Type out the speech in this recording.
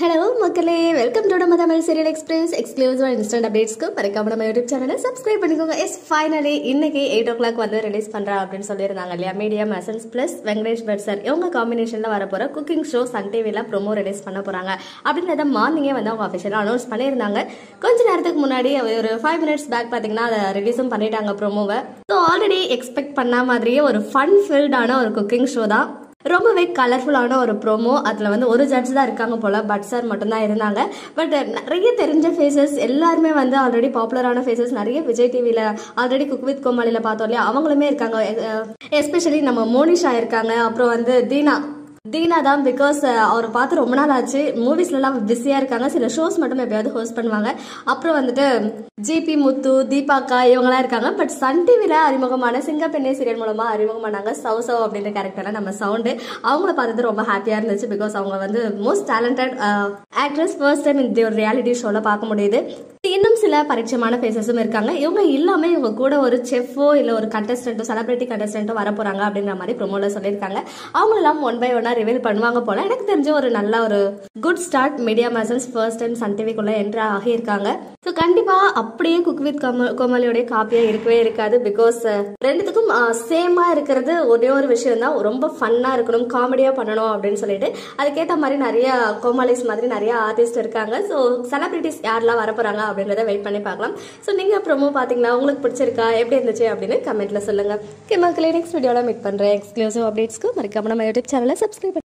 Hello மக்களே, welcome to நம்ம Tamil serial express exclusive instant அப்டேட்ஸ்க்கு மறக்காம நம்ம யூடியூப் சேனலை சப்ஸ்கிரைப் பண்ணிக்கோங்க. எஸ் ஃபைனலி இன்னைக்கு 8 o'clock வந்து ரிலீஸ் பண்றா அப்படின்னு சொல்லியிருந்தாங்க இல்லையா. Medium essence plus Venkatesh but sir இவங்க காம்பினேஷன்ல வரப்போற குக்கிங் ஷோ சன் டிவில ப்ரோமோ ரிலீஸ் பண்ண போறாங்க அப்படின்றத மார்னிங்கே வந்து அவங்க அஃபிஷியலா அனௌன்ஸ் பண்ணியிருந்தாங்க. கொஞ்ச நேரத்துக்கு முன்னாடி ஒரு 5 minutes பேக் பாத்தீங்கன்னா அதை ரிலீஸும் பண்ணிட்டாங்க ப்ரோமோவை. ஸோ ஆல்ரெடி எக்ஸ்பெக்ட் பண்ண மாதிரியே ஒரு ஃபன் ஃபில்டான ஒரு குக்கிங் ஷோ தான். ரொம்பவே கலர்ஃபுல்லான ஒரு ப்ரோமோ. அதில் வந்து ஒரு ஜட்ஜ் தான் இருக்காங்க போல, பட் சார் மட்டும்தான் இருந்தாங்க. பட் நிறைய தெரிஞ்ச ஃபேஸஸ் எல்லாருமே வந்து ஆல்ரெடி பாப்புலரான ஃபேஸஸ் நிறைய விஜய் டிவியில் ஆல்ரெடி குக் வித் கோமாளியில் பார்த்தோம் இல்லையா, அவங்களுமே இருக்காங்க. எஸ்பெஷலி நம்ம மோனிஷா இருக்காங்க, அப்புறம் வந்து தீனா தான். பிகாஸ் அவரை பார்த்து ரொம்ப நாள் ஆச்சு. மூவிஸ்லாம் பிஸியாக இருக்காங்க, சில ஷோஸ் மட்டும் எப்பயாவது ஹோஸ்ட் பண்ணுவாங்க. அப்புறம் வந்துட்டு ஜிபி முத்து, தீபாக்கா இவங்களாம் இருக்காங்க. பட் சன் டிவியில் அறிமுகமான சிங்கப்பெண்ணே சீரியல் மூலமாக அறிமுகமானாங்க சவ் அப்படின்ற கேரக்டரில் நம்ம சவுண்டு. அவங்கள பார்த்தது ரொம்ப ஹாப்பியாக இருந்துச்சு. பிகாஸ் அவங்க வந்து most talented actress. First time இந்த ஒரு ரியாலிட்டி ஷோவில் பார்க்க முடியுது. இன்னும் சில பரிச்சயமான ஃபேஸஸும் இருக்காங்க. இவங்க இல்லாமல் இவங்க கூட ஒரு செஃபோ இல்லை ஒரு கண்டஸ்டன்ட்டோ செலிபிரிட்டி கண்டஸ்டன்ட்டோ வர போகிறாங்க அப்படின்ற மாதிரி ப்ரோமோல சொல்லியிருக்காங்க. அவங்களெல்லாம் ஒன் பை ஒன்னா ரிவீல் பண்ணுவாங்க போல. எனக்கு தெரிஞ்ச ஒரு நல்ல ஒரு good start. Media masons first time sun டிவிக்குள்ள என்ட்ரு ஆகியிருக்காங்க. ஸோ கண்டிப்பா அப்படியே குக் வித் கோமாளியோடைய காப்பியா இருக்கவே இருக்காது. பிகாஸ் ரெண்டுத்துக்கும் சேமா இருக்கிறது ஒரே ஒரு விஷயம் தான், ரொம்ப ஃபன்னா இருக்கணும், காமெடியா பண்ணணும் அப்படின்னு சொல்லிட்டு அதுக்கேற்ற மாதிரி நிறைய கோமாளிஸ் மாதிரி நிறைய ஆர்டிஸ்ட் இருக்காங்க. ஸோ செலிபிரிட்டிஸ் யாரெல்லாம் வர போறாங்க அப்படின்றத வெயிட் பண்ணி பார்க்கலாம். ஸோ நீங்க ப்ரோமோ பாத்தீங்களா, உங்களுக்கு பிடிச்சிருக்கா, எப்படி இருந்துச்சு அப்படின்னு கமெண்ட்ல சொல்லுங்க. மக்களே, நெக்ஸ்ட் வீடியோல மீட் பண்றேன். எக்ஸ்க்ளூசிவ் அப்டேட்ஸ்க்கு மறக்காம நம்ம யூடியூப் சேனலை சப்ஸ்கிரைப்